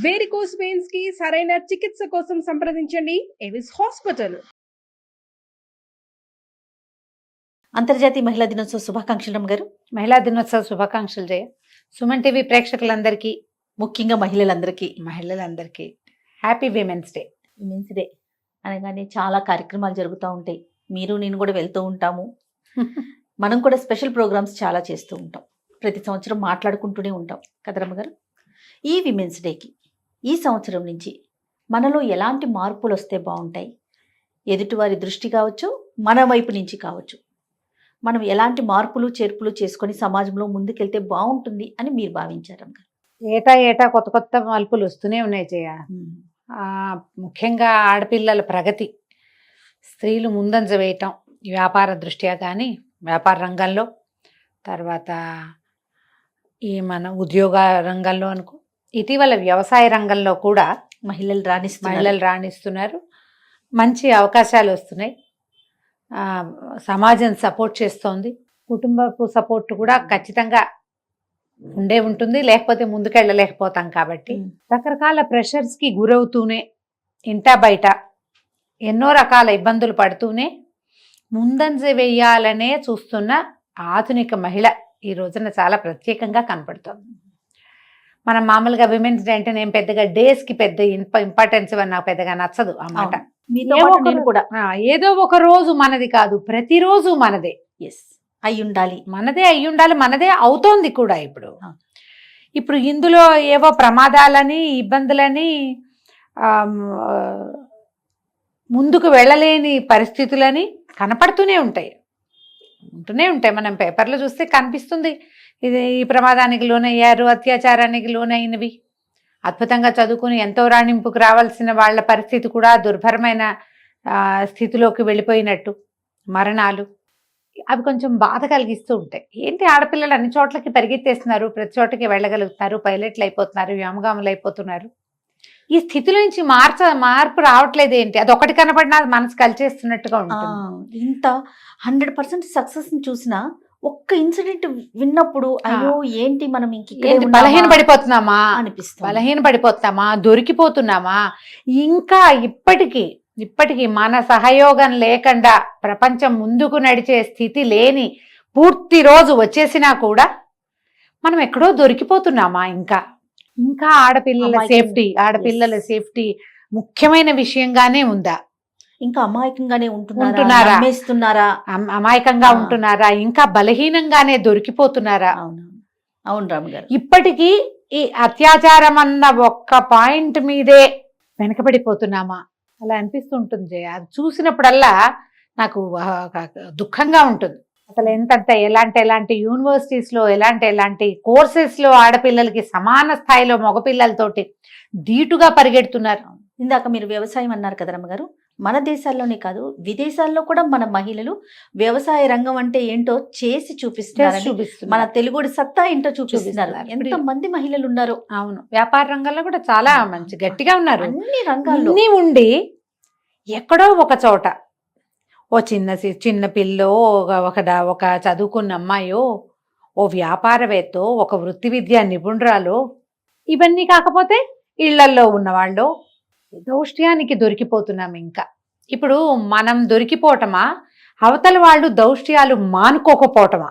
Varicose veins కి సరైన చికిత్స కోసం సంప్రదించండి ఎవిస్ హాస్పిటల్. అంతర్జాతీయ మహిళా దినోత్సవ శుభాకాంక్షలు రమ్మ గారు. మహిళా దినోత్సవ శుభాకాంక్షలు జయ. సుమన్ టీవీ ప్రేక్షకులందరికీ, ముఖ్యంగా మహిళలందరికీ happy women's day. Women's day అనగానే చాలా కార్యక్రమాలు జరుగుతూ ఉంటాయి. మీరు నేను కూడా వెళ్తూ ఉంటాము. మనం కూడా స్పెషల్ ప్రోగ్రామ్స్ చాలా చేస్తూ ఉంటాం. ప్రతి సంవత్సరం మాట్లాడుకుంటూనే ఉంటాం కదా రమ్మ గారు. ఈ విమెన్స్ డేకి ఈ సంవత్సరం నుంచి మనలో ఎలాంటి మార్పులు వస్తే బాగుంటాయి, ఎదుటివారి దృష్టి కావచ్చు, మన వైపు నుంచి కావచ్చు, మనం ఎలాంటి మార్పులు చేర్పులు చేసుకొని సమాజంలో ముందుకెళ్తే బాగుంటుంది అని మీరు భావించారు రమ్మ గారు? ఏటా కొత్త కొత్త మార్పులు వస్తూనే ఉన్నాయి జయ. ముఖ్యంగా ఆడపిల్లల ప్రగతి, స్త్రీలు ముందంజ వేయటం, వ్యాపార దృష్ట్యా కానీ వ్యాపార రంగంలో, తర్వాత ఈ మన ఉద్యోగ రంగంలో అనుకో, ఇటీవల వ్యవసాయ రంగంలో కూడా మహిళలు రాణిస్తున్నారు. మంచి అవకాశాలు వస్తున్నాయి. సమాజం సపోర్ట్ చేస్తోంది. కుటుంబపు సపోర్ట్ కూడా ఖచ్చితంగా ఉండే ఉంటుంది, లేకపోతే ముందుకెళ్ళలేకపోతాం. కాబట్టి రకరకాల ప్రెషర్స్కి గురవుతూనే, ఇంటా బయట ఎన్నో రకాల ఇబ్బందులు పడుతూనే ముందంజ వేయాలనే చూస్తున్న ఆధునిక మహిళ ఈ రోజున చాలా ప్రత్యేకంగా కనపడుతుంది. మనం మామూలుగా విమెన్స్ డే అంటే నేను పెద్దగా డేస్కి పెద్ద ఇంపార్టెన్స్ నాకు పెద్దగా నచ్చదు ఆ మాట. ఏదో ఒక రోజు మనది కాదు, ప్రతిరోజు మనదే మనదే అయి ఉండాలి, మనదే అవుతోంది కూడా. ఇప్పుడు ఇందులో ఏవో ప్రమాదాలని, ఇబ్బందులని, ముందుకు వెళ్ళలేని పరిస్థితులని కనపడుతూనే ఉంటాయి. మనం పేపర్లో చూస్తే కనిపిస్తుంది, ఇది ఈ ప్రమాదానికి లోనయ్యారు, అత్యాచారానికి లోనైనవి. అద్భుతంగా చదువుకుని ఎంతో రాణింపుకు రావాల్సిన వాళ్ళ పరిస్థితి కూడా దుర్భరమైన స్థితిలోకి వెళ్ళిపోయినట్టు, మరణాలు, అవి కొంచెం బాధ కలిగిస్తూ ఉంటాయి. ఏంటి ఆడపిల్లలు అన్ని చోట్లకి పరిగెత్తేస్తున్నారు, ప్రతి చోటకి వెళ్ళగలుగుతున్నారు, పైలట్లు అయిపోతున్నారు, వ్యోమగాములు అయిపోతున్నారు. ఈ స్థితిలో నుంచి మార్పు రావట్లేదు ఏంటి? అది ఒకటి కనపడినా మనసు కలిచేస్తున్నట్టుగా ఉంటుంది. ఇంత 100% సక్సెస్ ని చూసినా ఒక్క ఇన్సిడెంట్ విన్నప్పుడు అయ్యో ఏంటి మనం బలహీన పడిపోతున్నామా, దొరికిపోతున్నామా, ఇంకా ఇప్పటికీ మన సహయోగం లేకుండా ప్రపంచం ముందుకు నడిచే స్థితి లేని పూర్తి రోజు వచ్చేసినా కూడా మనం ఎక్కడో దొరికిపోతున్నామా? ఇంకా ఆడపిల్లల సేఫ్టీ ముఖ్యమైన విషయంగానే ఉందా? ఇంకా అమాయకంగానే ఉంటున్నారా? అమాయకంగా ఉంటున్నారా? ఇంకా బలహీనంగానే దొరికిపోతున్నారా? అవును రామ్ గారు. ఇప్పటికీ ఈ అత్యాచారం అన్న ఒక్క పాయింట్ మీదే వెనకబడిపోతున్నామా? అలా అనిపిస్తుంటుంది జయ. అది చూసినప్పుడల్లా నాకు దుఃఖంగా ఉంటుంది. అసలు ఎలాంటి యూనివర్సిటీస్లో, ఎలాంటి కోర్సెస్లో ఆడపిల్లలకి సమాన స్థాయిలో మగపిల్లలతోటి ధీటుగా పరిగెడుతున్నారు. ఇందాక మీరు వ్యవసాయం అన్నారు కదా రమ్మ గారు. మన దేశాల్లోనే కాదు, విదేశాల్లో కూడా మన మహిళలు వ్యవసాయ రంగం అంటే ఏంటో చేసి చూపిస్తున్నారు. మన తెలుగుడి సత్తా ఏంటో చూపిస్తున్నారు. ఎంత మంది మహిళలు ఉన్నారు. అవును, వ్యాపార రంగంలో కూడా చాలా మంచి గట్టిగా ఉన్నారు. అన్ని రంగాల్లో ఉండి ఎక్కడో ఒక చోట ఓ చిన్న పిల్లో, ఒక చదువుకున్న అమ్మాయో, ఓ వ్యాపారవేత్తో, ఒక వృత్తి విద్యా నిపుణురాలో, ఇవన్నీ కాకపోతే ఇళ్లల్లో ఉన్నవాళ్ళు దౌష్ట్యానికి దొరికిపోతున్నాం. ఇప్పుడు మనం దొరికిపోవటమా, అవతల వాళ్ళు దౌష్ట్యాలు మానుకోకపోవటమా?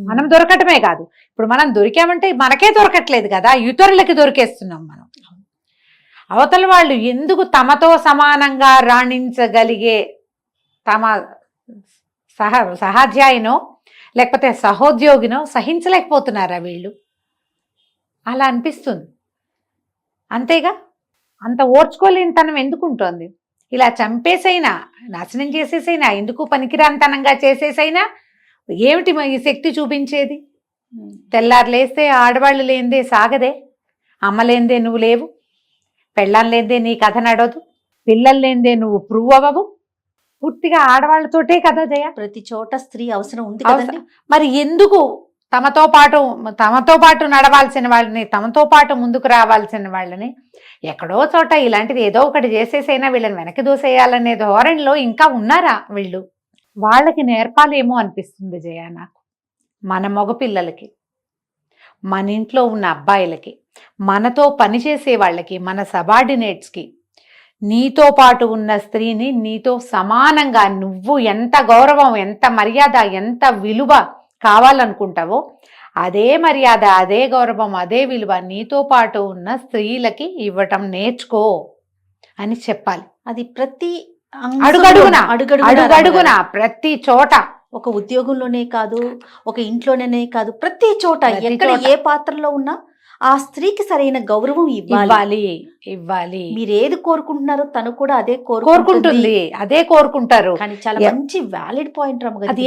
మనం దొరకటమే కాదు, ఇప్పుడు మనం దొరికామంటే మనకే దొరకట్లేదు కదా, ఇతరులకి దొరికేస్తున్నాం మనం. అవతల వాళ్ళు ఎందుకు తమతో సమానంగా రాణించగలిగే తమ సహాధ్యాయునో లేకపోతే సహోద్యోగినో సహించలేకపోతున్నారా వీళ్ళు? అలా అనిపిస్తుంది. అంతేగా, అంత ఓర్చుకోలేని తనం ఎందుకుంటోంది? ఇలా చంపేసైనా, నాశనం చేసేసైనా, ఎందుకు పనికిరానితనంగా చేసేసైనా ఏమిటి ఈ శక్తి చూపించేది? తెల్లారు లేస్తే ఆడవాళ్ళు లేనిదే సాగదే, అమ్మ లేనిదే నువ్వు లేవు, పెళ్ళాం లేనిదే నీ కథ నడవదు, పిల్లలు లేనిదే నువ్వు ప్రూవ్ అవ్వవు. పూర్తిగా ఆడవాళ్లతోటే కదా జయ. ప్రతి చోట స్త్రీ అవసరం ఉంది కదండి. మరి ఎందుకు తమతో పాటు నడవాల్సిన వాళ్ళని, తమతో పాటు ముందుకు రావాల్సిన వాళ్ళని ఎక్కడో చోట ఇలాంటిది ఏదో ఒకటి చేసేసైనా వీళ్ళని వెనక్కి దూసేయాలనే ధోరణిలో ఇంకా ఉన్నారా వీళ్ళు? వాళ్ళకి నేర్పాలేమో అనిపిస్తుంది జయ నాకు. మన మగపిల్లలకి, మన ఇంట్లో ఉన్న అబ్బాయిలకి మనతో పనిచేసే వాళ్ళకి, మన సబార్డినేట్స్కి, నీతో పాటు ఉన్న స్త్రీని నీతో సమానంగా నువ్వు ఎంత గౌరవం, ఎంత మర్యాద, ఎంత విలువ కావాలనుకుంటావో అదే మర్యాద, అదే గౌరవం, అదే విలువ నీతో పాటు ఉన్న స్త్రీలకి ఇవ్వటం నేర్చుకో అని చెప్పాలి. అది ప్రతి అడుగడుగున ప్రతి చోట, ఒక ఉద్యోగంలోనే కాదు, ఒక ఇంట్లోనే కాదు, ప్రతి చోట ఎక్కడ ఏ పాత్రలో ఉన్నా ఆ స్త్రీకి సరైన గౌరవం ఇవ్వాలి. మీరు ఏది కోరుకుంటున్నారో తను కూడా అదే కోరుకుంటుంది, అదే కోరుకుంటారు. కానీ చాలా మంచి వ్యాలిడ్ పాయింట్ రమ్మగారు. అది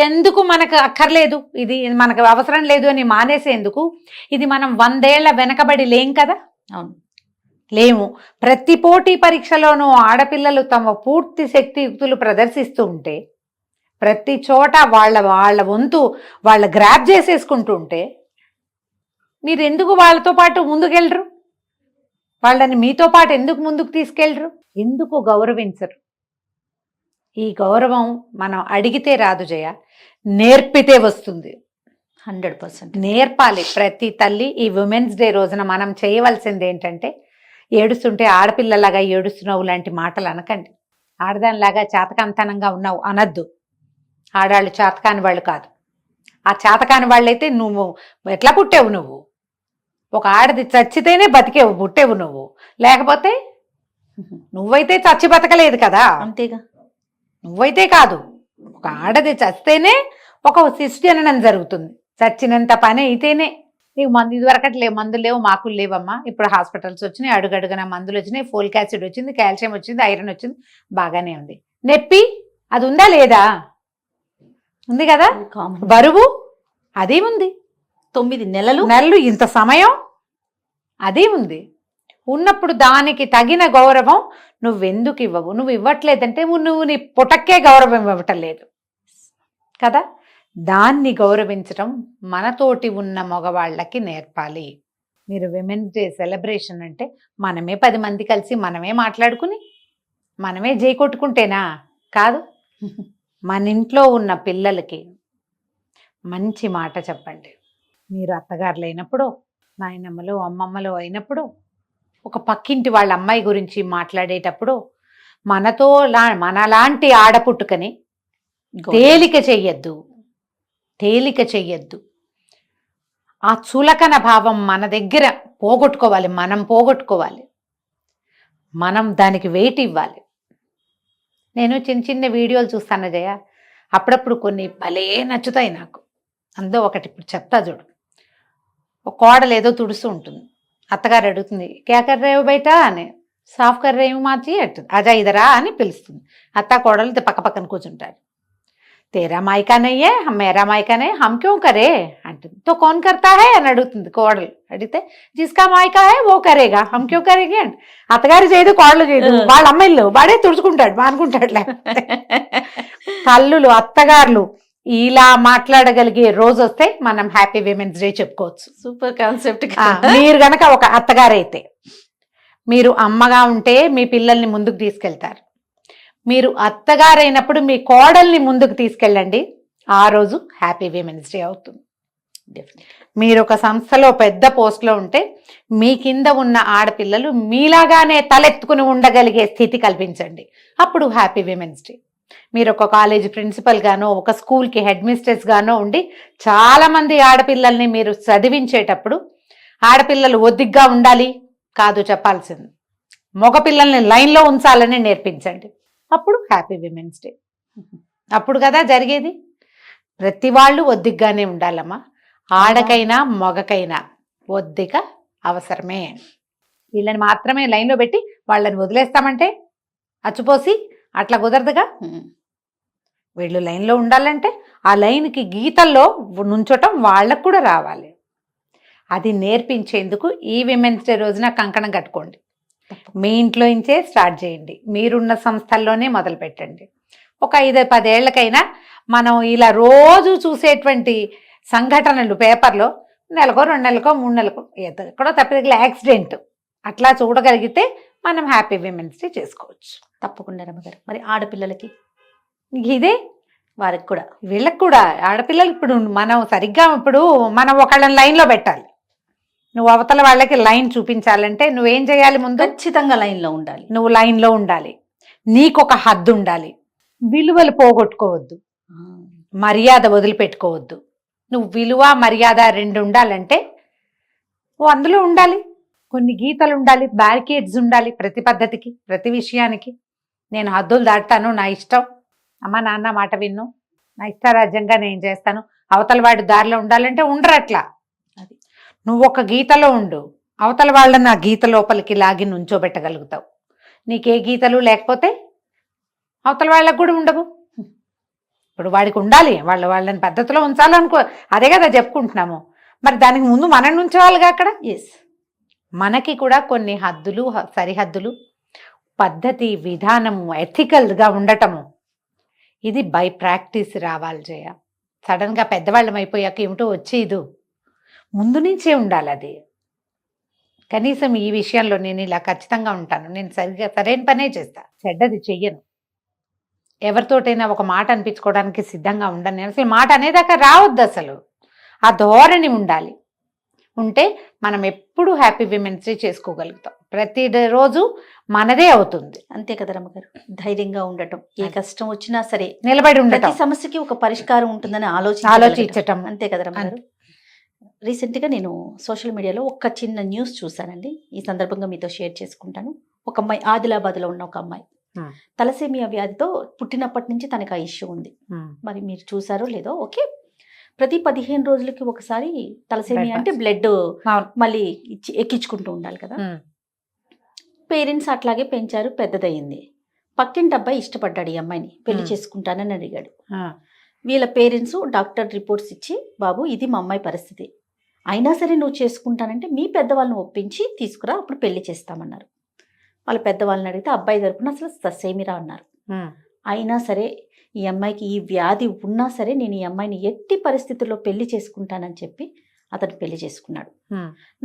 ఎందుకు మనకు అక్కర్లేదు, ఇది మనకు అవసరం లేదు అని మానేసేందుకు. ఇది మనం 100 ఏళ్ల వెనకబడి లేం కదా. అవును, లేము. ప్రతి పోటీ పరీక్షలోనూ ఆడపిల్లలు తమ పూర్తి శక్తియుక్తులు ప్రదర్శిస్తూ ఉంటే, ప్రతి చోట వాళ్ళ వంతు వాళ్ళ గ్రాప్ చేసేసుకుంటూ ఉంటే మీరు ఎందుకు వాళ్ళతో పాటు ముందుకెళ్ళరు? వాళ్ళని మీతో పాటు ఎందుకు ముందుకు తీసుకెళ్ళరు? ఎందుకు గౌరవించరు? ఈ గౌరవం మనం అడిగితే రాదు జయ, నేర్పితే వస్తుంది. 100% నేర్పాలి ప్రతి తల్లి. ఈ ఉమెన్స్ డే రోజున మనం చేయవలసింది ఏంటంటే, ఏడుస్తుంటే ఆడపిల్లలాగా ఏడుస్తున్నావు లాంటి మాటలు అనకండి. ఆడదానిలాగా చేతకాంతనంగా ఉన్నావు అనద్దు. ఆడాళ్ళు చేతకాని వాళ్ళు కాదు. ఆ చేతకాని వాళ్ళైతే నువ్వు ఎట్లా పుట్టావు? నువ్వు ఒక ఆడది చచ్చితేనే బతికేవు, పుట్టేవు నువ్వు. లేకపోతే నువ్వైతే చచ్చి బతకలేదు కదా. అంతేగా, నువ్వైతే కాదు. ఒక ఆడది చస్తేనే ఒక శిశు జననం జరుగుతుంది. చచ్చినంత పని అయితేనే. నీకు మందు ఇదివరకటి లేవు, మందులు లేవు, మాకులు లేవమ్మా. ఇప్పుడు హాస్పిటల్స్ వచ్చినాయి, అడుగడుగున మందులు వచ్చినాయి, ఫోలిక్ యాసిడ్ వచ్చింది, కాల్షియం వచ్చింది, ఐరన్ వచ్చింది, బాగానే ఉంది. నొప్పి అది ఉందా లేదా? ఉంది కదా. బరువు అది ఉంది. 9 నెలలు ఇంత సమయం అది ఉంది. ఉన్నప్పుడు దానికి తగిన గౌరవం నువ్వెందుకు ఇవ్వవు? నువ్వు ఇవ్వట్లేదంటే నువ్వు నీ పుటక్కే గౌరవం ఇవ్వటం లేదు కదా. దాన్ని గౌరవించడం మనతోటి ఉన్న మగవాళ్ళకి నేర్పాలి. మీరు విమెన్స్ డే సెలబ్రేషన్ అంటే మనమే 10 మంది కలిసి మనమే మాట్లాడుకుని మనమే జై కొట్టుకుంటేనా? కాదు. మన ఇంట్లో ఉన్న పిల్లలకి మంచి మాట చెప్పండి. మీరు అత్తగారులు అయినప్పుడు, నాయనమ్మలు, అమ్మమ్మలు అయినప్పుడు, ఒక పక్కింటి వాళ్ళ అమ్మాయి గురించి మాట్లాడేటప్పుడు మనలాంటి ఆడపుట్టుకని తేలిక చెయ్యొద్దు. ఆ చులకన భావం మన దగ్గర పోగొట్టుకోవాలి. మనం దానికి వెయిట్ ఇవ్వాలి. నేను చిన్న వీడియోలు చూస్తాను జయ, అప్పుడప్పుడు కొన్ని భలే నచ్చుతాయి నాకు. అందులో ఒకటి ఇప్పుడు చెప్తా చూడు. ఒక కోడలు ఏదో తుడుస్తూ ఉంటుంది. అత్తగారు అడుగుతుంది, క్యా కర్ రేవు బయట అని. సాఫ్ కర్ రేవు మార్చి అంటుంది. అజా ఇదరా అని పిలుస్తుంది. అత్త కోడలు పక్క పక్కన కూర్చుంటారు. తేరా మాయికా నయ్యే, మేరా మాయికా నే, హమ్ క్యూ కరే అంటుంది. తో కౌన్ కర్తా హై అని అడుగుతుంది కోడలు. అడిగితే జిస్కా మాయికా హై ఓ కరేగా, హమ్ క్యూ కరేగా అంటే. అత్తగారు చేయదు, కోడలు చేయదు, వాళ్ళ అమ్మాయిలు వాడే తుడుచుకుంటాడు, మానుకుంటాడు. లేకపోతే తల్లులు, అత్తగారులు ఇలా మాట్లాడగలిగే రోజు వస్తే మనం హ్యాపీ విమెన్స్ డే చెప్పుకోవచ్చు. Super concept. మీరు గనక ఒక అత్తగారైతే, మీరు అమ్మగా ఉంటే మీ పిల్లల్ని ముందుకు తీసుకెళ్తారు. మీరు అత్తగారైనప్పుడు మీ కోడల్ని ముందుకు తీసుకెళ్ళండి. ఆ రోజు హ్యాపీ విమెన్స్ డే అవుతుంది. మీరు ఒక సంస్థలో పెద్ద పోస్ట్లో ఉంటే మీ కింద ఉన్న ఆడపిల్లలు మీలాగానే తలెత్తుకుని ఉండగలిగే స్థితి కల్పించండి. అప్పుడు హ్యాపీ విమెన్స్ డే. మీరు ఒక కాలేజీ ప్రిన్సిపల్ గానో, ఒక స్కూల్కి హెడ్ మిస్ట్రెస్ గానో ఉండి చాలా మంది ఆడపిల్లల్ని మీరు చదివించేటప్పుడు ఆడపిల్లలు ఒద్దిగ్గా ఉండాలి కాదు చెప్పాల్సింది, మగపిల్లల్ని లైన్లో ఉంచాలని నేర్పించండి. అప్పుడు హ్యాపీ విమెన్స్ డే. అప్పుడు కదా జరిగేది. ప్రతి వాళ్ళు ఒద్దిగ్గానే ఉండాలమ్మా. ఆడకైనా మగకైనా ఒద్దిక అవసరమే. వీళ్ళని మాత్రమే లైన్లో పెట్టి వాళ్ళని వదిలేస్తామంటే అచ్చుపోసి అట్లా కుదరదుగా. వీళ్ళు లైన్లో ఉండాలంటే ఆ లైన్కి గీతల్లో నుంచోటం వాళ్ళకు కూడా రావాలి. అది నేర్పించేందుకు ఈ విమెన్స్ డే రోజున కంకణం కట్టుకోండి. మీ ఇంట్లో నుంచే స్టార్ట్ చేయండి. మీరున్న సంస్థల్లోనే మొదలు పెట్టండి. ఒక 5-10 ఏళ్లకైనా మనం ఇలా రోజు చూసేటువంటి సంఘటనలు పేపర్లో నెలకో 2 నెలలకో 3 నెలలకో ఎక్కడో తప్పిదగిన యాక్సిడెంట్ అట్లా చూడగలిగితే మనం హ్యాపీ విమెన్స్ డే చేసుకోవచ్చు. తప్పకుండా రమ్మగారు. మరి ఆడపిల్లలకి ఇదే, వారికి కూడా, వీళ్ళకి కూడా, ఆడపిల్లలు ఇప్పుడు మనం సరిగ్గా ఇప్పుడు మనం ఒకళ్ళని లైన్లో పెట్టాలి. నువ్వు అవతల వాళ్ళకి లైన్ చూపించాలంటే నువ్వేం చేయాలి? ముందు ఖచ్చితంగా లైన్ లో ఉండాలి. నువ్వు లైన్లో ఉండాలి. నీకొక హద్దు ఉండాలి. విలువలు పోగొట్టుకోవద్దు, మర్యాద వదిలిపెట్టుకోవద్దు. నువ్వు విలువ మర్యాద రెండు ఉండాలంటే ఓ అందులో ఉండాలి. కొన్ని గీతలు ఉండాలి, బ్యారికేడ్స్ ఉండాలి ప్రతి పద్ధతికి, ప్రతి విషయానికి. నేను హద్దులు దాటుతాను, నా ఇష్టం, అమ్మ నాన్న మాట విన్ను, నా ఇష్టారాజ్యంగా నేను చేస్తాను. అవతల వాడి దారిలో ఉండాలంటే ఉండరు అట్లా. అది నువ్వు ఒక గీతలో ఉండు, అవతల వాళ్ళని ఆ గీత లోపలికి లాగి నుంచోబెట్టగలుగుతావు. నీకే గీతలు లేకపోతే అవతల వాళ్ళకు కూడా ఉండవు. ఇప్పుడు వాడికి ఉండాలి, వాళ్ళని పద్ధతిలో ఉంచాలనుకో, అదే కదా చెప్పుకుంటున్నాము. మరి దానికి ముందు మనం ఉంచవాలిగా అక్కడ. ఎస్, మనకి కూడా కొన్ని హద్దులు, సరిహద్దులు, పద్ధతి, విధానము, ఎథికల్గా ఉండటము, ఇది బై ప్రాక్టీస్ రావాలి జయ. సడన్గా పెద్దవాళ్ళం అయిపోయాక ఏమిటో వచ్చేదు, ముందు నుంచే ఉండాలి అది. కనీసం ఈ విషయంలో నేను ఇలా ఖచ్చితంగా ఉంటాను, నేను సరైన పనే చేస్తా, చెడ్డది చెయ్యను, ఎవరితోటైనా ఒక మాట అనిపించుకోవడానికి సిద్ధంగా ఉండను నేను. అసలు మాట అనేదాకా రావద్దు, అసలు ఆ ధోరణి ఉండాలి. ఉంటే మనం ఎప్పుడు హ్యాపీ విమెన్స్ డే చేసుకోగలుగుతాం. ప్రతి రోజు మనదే అవుతుంది. అంతే కదా రమ్మగారు. ధైర్యంగా ఉండటం, ఏ కష్టం వచ్చినా సరే నిలబడి ఉండటం, ప్రతి సమస్యకి ఒక పరిష్కారం ఉంటుందని ఆలోచించటం. అంతే కదా రమ్మగారు. రీసెంట్గా నేను సోషల్ మీడియాలో ఒక చిన్న న్యూస్ చూశానండి, ఈ సందర్భంగా మీతో షేర్ చేసుకుంటాను. ఒక అమ్మాయి, ఆదిలాబాద్లో ఉన్న ఒక అమ్మాయి, తలసేమియా వ్యాధితో పుట్టినప్పటి నుంచి తనకు ఆ ఇష్యూ ఉంది. మరి మీరు చూసారో లేదో, ఓకే, ప్రతి 15 రోజులకి ఒకసారి తలసేమియా అంటే బ్లడ్ మళ్ళీ ఎక్కించుకుంటూ ఉండాలి కదా. పేరెంట్స్ అట్లాగే పెంచారు, పెద్దదయ్యింది. పక్కింటి అబ్బాయి ఇష్టపడ్డాడు ఈ అమ్మాయిని, పెళ్లి చేసుకుంటానని అడిగాడు. వీళ్ళ పేరెంట్స్ డాక్టర్ రిపోర్ట్స్ ఇచ్చి, బాబు ఇది మా అమ్మాయి పరిస్థితి, అయినా సరే నువ్వు చేసుకుంటానంటే మీ పెద్దవాళ్ళని ఒప్పించి తీసుకురా, అప్పుడు పెళ్లి చేస్తామన్నారు. వాళ్ళ పెద్దవాళ్ళని అడిగితే అబ్బాయి తరపున అసలు ససేమిరా అన్నారు. అయినా సరే ఈ అమ్మాయికి ఈ వ్యాధి ఉన్నా సరే నేను ఈ అమ్మాయిని ఎట్టి పరిస్థితుల్లో పెళ్లి చేసుకుంటానని చెప్పి అతను పెళ్లి చేసుకున్నాడు.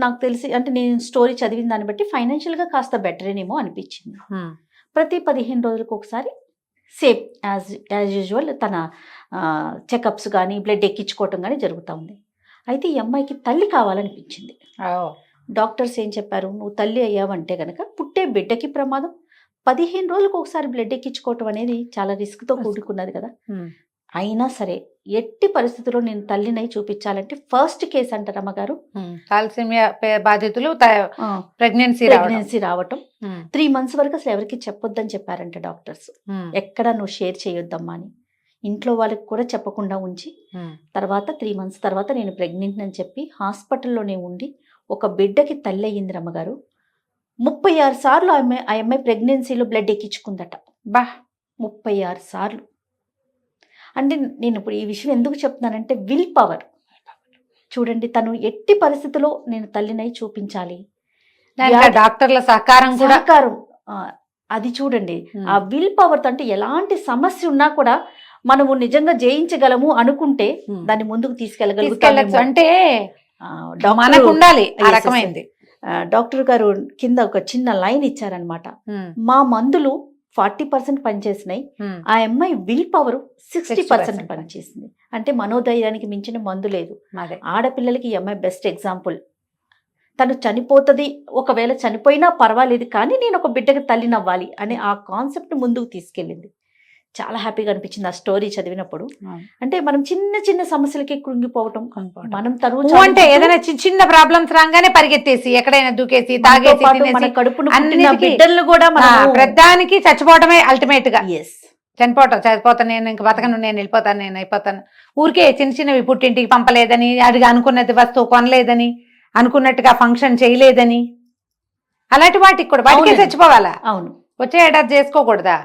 నాకు తెలిసి, అంటే నేను స్టోరీ చదివిన దాన్ని బట్టి ఫైనాన్షియల్గా కాస్త బెటరేనేమో అనిపించింది. ప్రతి 15 రోజులకు ఒకసారి సేమ్ యాజ్ యూజువల్ తన చెకప్స్ కానీ బ్లడ్ ఎక్కించుకోవటం కానీ జరుగుతూ ఉంది. అయితే ఈ అమ్మాయికి తల్లి కావాలనిపించింది. డాక్టర్స్ ఏం చెప్పారు, నువ్వు తల్లి అయ్యావంటే కనుక పుట్టే బిడ్డకి ప్రమాదం, 15 రోజులకు ఒకసారి బ్లడ్ ఎక్కించుకోవటం అనేది చాలా రిస్క్తో కూడుకున్నది కదా. అయినా సరే ఎట్టి పరిస్థితుల్లో నేను తల్లినై చూపించాలంటే ఫస్ట్ కేసు అంటారు అమ్మగారు, తలసేమియా బాధితులు ప్రెగ్నెన్సీ రావటం. 3 months వరకు అసలు ఎవరికి చెప్పొద్దని చెప్పారంట డాక్టర్స్. ఎక్కడ నువ్వు షేర్ చేయొద్దమ్మా అని, ఇంట్లో వాళ్ళకి కూడా చెప్పకుండా ఉంచి, తర్వాత 3 months తర్వాత నేను ప్రెగ్నెంట్ అని చెప్పి హాస్పిటల్లోనే ఉండి ఒక బిడ్డకి తల్లి అయ్యింది రమ్మగారు. 36 సార్లు ఆ అమ్మాయి ప్రెగ్నెన్సీలో బ్లడ్ ఎక్కించుకుందట. 36 సార్లు. అంటే నేను ఇప్పుడు ఈ విషయం ఎందుకు చెప్తున్నానంటే, విల్ పవర్ చూడండి. తను ఎట్టి పరిస్థితిలో నేను తల్లినై చూపించాలి, డాక్టర్ల సహకారం అది చూడండి. ఆ విల్ పవర్ తో, అంటే ఎలాంటి సమస్య ఉన్నా కూడా మనము నిజంగా జయించగలము అనుకుంటే దాన్ని ముందుకు తీసుకెళ్ళగలుగుతాము. అంటే మనకు ఉండాలి ఆ రకమైంది. డాక్టర్ గారు కింద ఒక చిన్న లైన్ ఇచ్చారనమాట, మా మందులు 40% పనిచేసినాయి, ఆ అమ్మాయి విల్ పవర్ 60% పనిచేసింది. అంటే మనోధైర్యానికి మించిన మందు లేదు. ఆడపిల్లలకి ఈ అమ్మాయి బెస్ట్ ఎగ్జాంపుల్. తను చనిపోతుంది, ఒకవేళ చనిపోయినా పర్వాలేదు కానీ నేను ఒక బిడ్డకి తల్లినవ్వాలి అనే ఆ కాన్సెప్ట్ ముందుకు తీసుకెళ్ళింది. చాలా హ్యాపీగా అనిపించింది ఆ స్టోరీ చదివినప్పుడు. అంటే మనం చిన్న చిన్న సమస్యలకి కృంగిపోవటం, మనం తను అంటే ఏదైనా చిన్న ప్రాబ్లమ్స్ రాగానే పరిగెత్తేసి ఎక్కడైనా దూకేసి తాగేసి బిడ్డలను కూడా ప్రధానికి చచ్చిపోవడమే అల్టిమేట్ గా. చనిపోతాను, నేను ఇంక బతకను, నేను వెళ్ళిపోతాను, నేను అయిపోతాను. ఊరికే చిన్న చిన్నవి పుట్టింటికి పంపలేదని, అది అనుకున్నది వస్తువు కొనలేదని, అనుకున్నట్టుగా ఫంక్షన్ చేయలేదని, అలాంటి వాటికి కూడా వాటికే చచ్చిపోవాలా? అవును, వచ్చే ఏడాది చేసుకోకూడదా?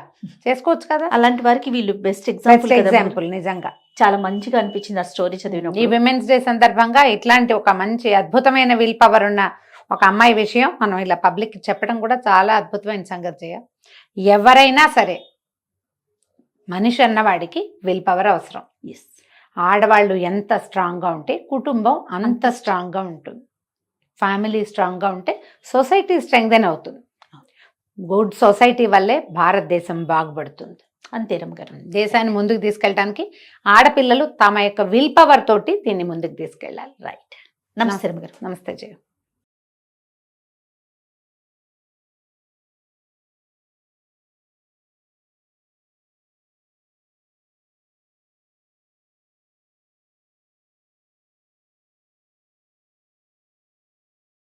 చేసుకోవచ్చు కదా. అలాంటి వారికి వీళ్ళు బెస్ట్ ఎగ్జాంపుల్. నిజంగా చాలా మంచిగా అనిపించింది ఆ స్టోరీ చదివిన. ఈ విమెన్స్ డే సందర్భంగా ఇట్లాంటి ఒక మంచి అద్భుతమైన విల్ పవర్ ఉన్న ఒక అమ్మాయి విషయం మనం ఇలా పబ్లిక్ చెప్పడం కూడా చాలా అద్భుతమైన సంగతి. ఎవరైనా సరే మనిషి అన్నవాడికి విల్ పవర్ అవసరం. ఆడవాళ్ళు ఎంత స్ట్రాంగ్గా ఉంటే కుటుంబం అంత స్ట్రాంగ్గా ఉంటుంది. ఫ్యామిలీ స్ట్రాంగ్గా ఉంటే సొసైటీ స్ట్రెంగ్థెన్ అవుతుంది. గుడ్ సొసైటీ వల్లే భారతదేశం బాగుపడుతుంది. అంతే రమ్మగారు. దేశాన్ని ముందుకు తీసుకెళ్ళడానికి ఆడపిల్లలు తమ యొక్క విల్ పవర్ తోటి దీన్ని ముందుకు తీసుకెళ్ళాలి. రైట్. నమస్తే రమ్మగారు. నమస్తే జయ.